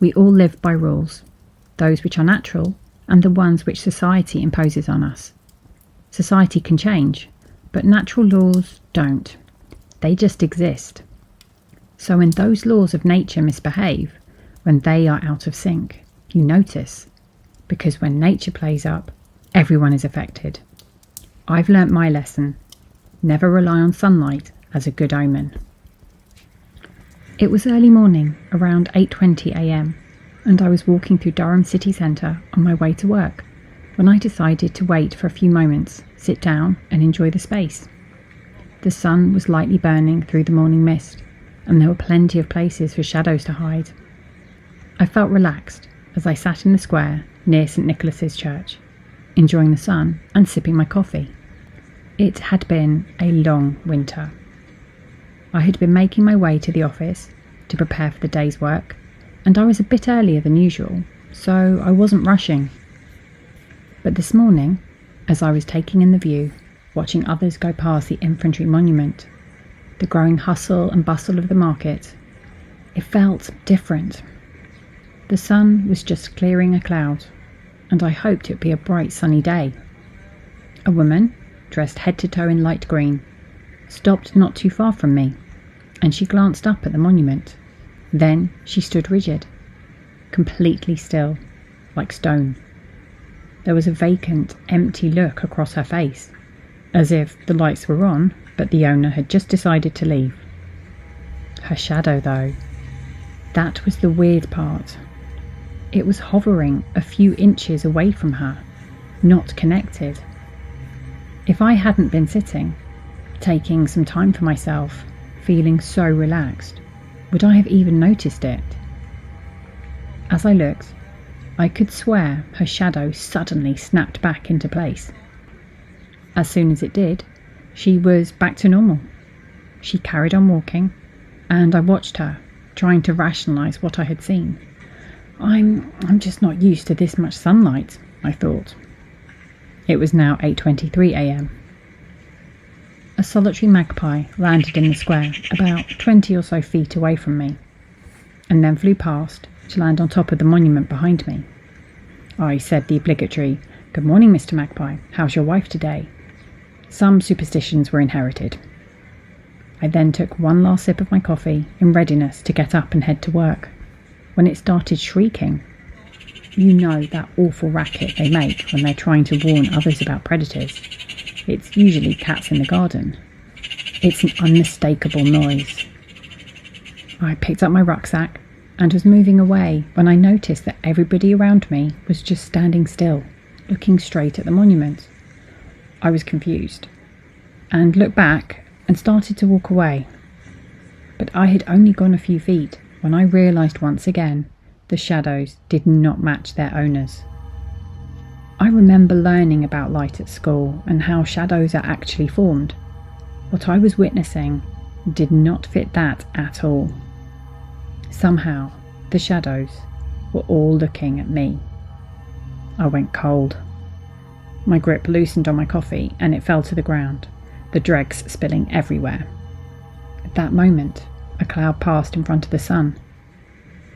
We all live by rules, those which are natural and the ones which society imposes on us. Society can change, but natural laws don't. They just exist. So when those laws of nature misbehave, when they are out of sync, you notice, because when nature plays up, everyone is affected. I've learnt my lesson. Never rely on sunlight as a good omen. It was early morning, around 8:20 a.m, and I was walking through Durham city centre on my way to work, when I decided to wait for a few moments, sit down and enjoy the space. The sun was lightly burning through the morning mist, and there were plenty of places for shadows to hide. I felt relaxed as I sat in the square near St Nicholas's Church, enjoying the sun and sipping my coffee. It had been a long winter. I had been making my way to the office to prepare for the day's work, and I was a bit earlier than usual, so I wasn't rushing. But this morning, as I was taking in the view, watching others go past the infantry monument, the growing hustle and bustle of the market, it felt different. The sun was just clearing a cloud, and I hoped it would be a bright sunny day. A woman, dressed head to toe in light green, stopped not too far from me, and she glanced up at the monument. Then she stood rigid, completely still, like stone. There was a vacant, empty look across her face, as if the lights were on, but the owner had just decided to leave. Her shadow, though, that was the weird part. It was hovering a few inches away from her, not connected. If I hadn't been sitting, taking some time for myself, feeling so relaxed, would I have even noticed it? As I looked, I could swear her shadow suddenly snapped back into place. As soon as it did, she was back to normal. She carried on walking, and I watched her, trying to rationalise what I had seen. I'm just not used to this much sunlight, I thought. It was now 8:23 a.m. A solitary magpie landed in the square about 20 or so feet away from me, and then flew past to land on top of the monument behind me. I said the obligatory, "Good morning, Mr. Magpie. How's your wife today?" Some superstitions were inherited. I then took one last sip of my coffee in readiness to get up and head to work, when it started shrieking. You know that awful racket they make when they're trying to warn others about predators. It's usually cats in the garden. It's an unmistakable noise. I picked up my rucksack and was moving away when I noticed that everybody around me was just standing still, looking straight at the monument. I was confused and looked back and started to walk away. But I had only gone a few feet when I realised once again the shadows did not match their owners. I remember learning about light at school and how shadows are actually formed. What I was witnessing did not fit that at all. Somehow, the shadows were all looking at me. I went cold. My grip loosened on my coffee and it fell to the ground, the dregs spilling everywhere. At that moment, a cloud passed in front of the sun,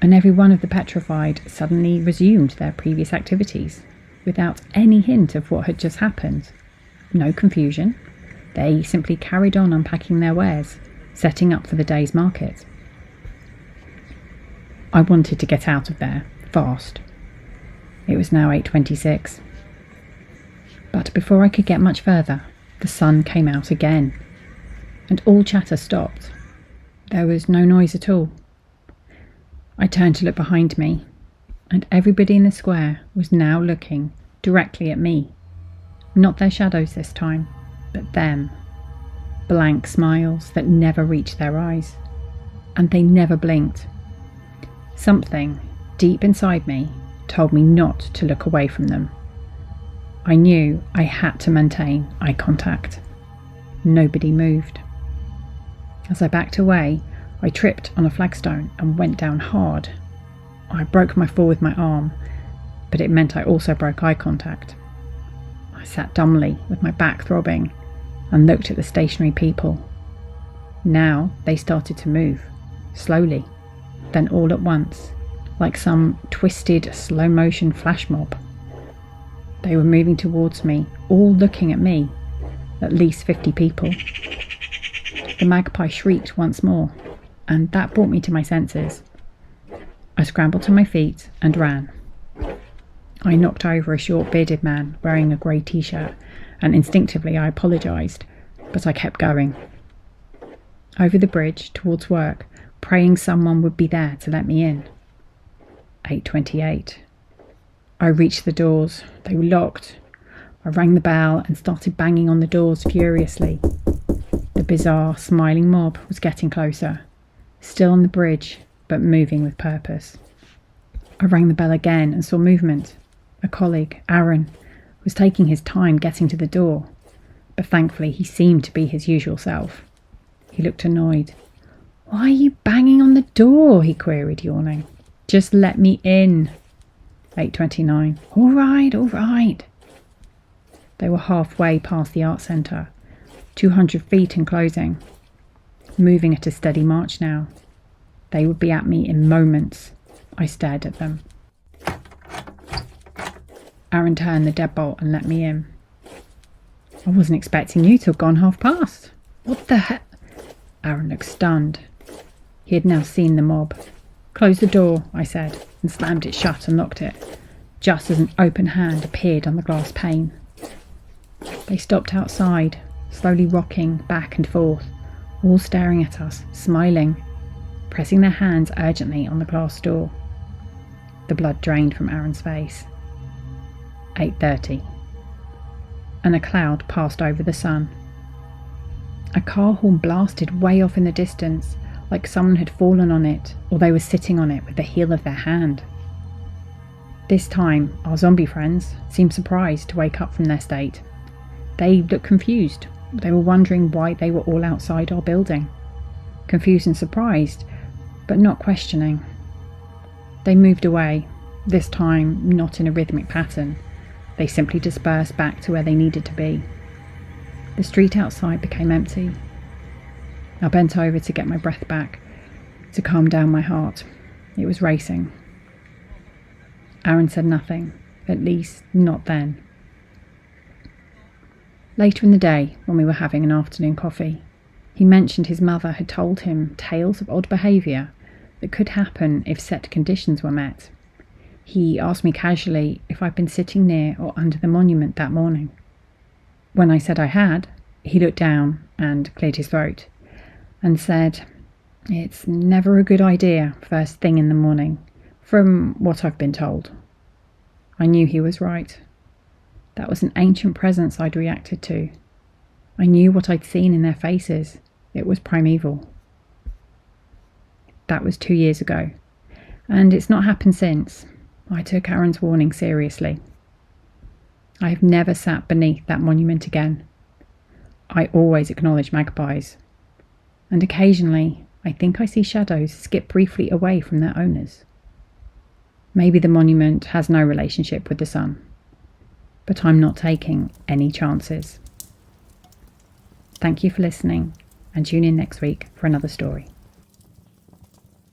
and every one of the petrified suddenly resumed their previous activities, without any hint of what had just happened. No confusion. They simply carried on unpacking their wares, setting up for the day's market. I wanted to get out of there, fast. It was now 8:26. But before I could get much further, the sun came out again, and all chatter stopped. There was no noise at all. I turned to look behind me, and everybody in the square was now looking directly at me. Not their shadows this time, but them. Blank smiles that never reached their eyes, and they never blinked. Something deep inside me told me not to look away from them. I knew I had to maintain eye contact. Nobody moved. As I backed away, I tripped on a flagstone and went down hard. I broke my fall with my arm, but it meant I also broke eye contact. I sat dumbly with my back throbbing and looked at the stationary people. Now they started to move, slowly, then all at once, like some twisted slow-motion flash mob. They were moving towards me, all looking at me, at least 50 people. The magpie shrieked once more, and that brought me to my senses. I scrambled to my feet and ran. I knocked over a short bearded man wearing a grey t-shirt, and instinctively I apologised, but I kept going. Over the bridge towards work, praying someone would be there to let me in. 8:28. I reached the doors. They were locked. I rang the bell and started banging on the doors furiously. The bizarre, smiling mob was getting closer, still on the bridge, but moving with purpose. I rang the bell again and saw movement. A colleague, Aaron, was taking his time getting to the door, but thankfully he seemed to be his usual self. He looked annoyed. "Why are you banging on the door?" he queried, yawning. "Just let me in." 8:29. All right. They were halfway past the art centre, 200 feet in closing, moving at a steady march now. They would be at me in moments. I stared at them. Aaron turned the deadbolt and let me in. "I wasn't expecting you to have gone half past." "What the heck?" Aaron looked stunned. He had now seen the mob. "Close the door," I said, and slammed it shut and locked it, just as an open hand appeared on the glass pane. They stopped outside, slowly rocking back and forth, all staring at us, smiling, pressing their hands urgently on the glass door. The blood drained from Aaron's face. 8:30. And a cloud passed over the sun. A car horn blasted way off in the distance, like someone had fallen on it, or they were sitting on it with the heel of their hand. This time, our zombie friends seemed surprised to wake up from their state. They looked confused. They were wondering why they were all outside our building. Confused and surprised, but not questioning. They moved away, this time not in a rhythmic pattern. They simply dispersed back to where they needed to be. The street outside became empty. I bent over to get my breath back, to calm down my heart. It was racing. Aaron said nothing, at least not then. Later in the day, when we were having an afternoon coffee, he mentioned his mother had told him tales of odd behaviour that could happen if set conditions were met. He asked me casually if I'd been sitting near or under the monument that morning. When I said I had, he looked down and cleared his throat and said, "It's never a good idea first thing in the morning, from what I've been told." I knew he was right. That was an ancient presence I'd reacted to. I knew what I'd seen in their faces. It was primeval. That was 2 years ago, and it's not happened since. I took Aaron's warning seriously. I have never sat beneath that monument again. I always acknowledge magpies, and occasionally I think I see shadows skip briefly away from their owners. Maybe the monument has no relationship with the sun, but I'm not taking any chances. Thank you for listening, and tune in next week for another story.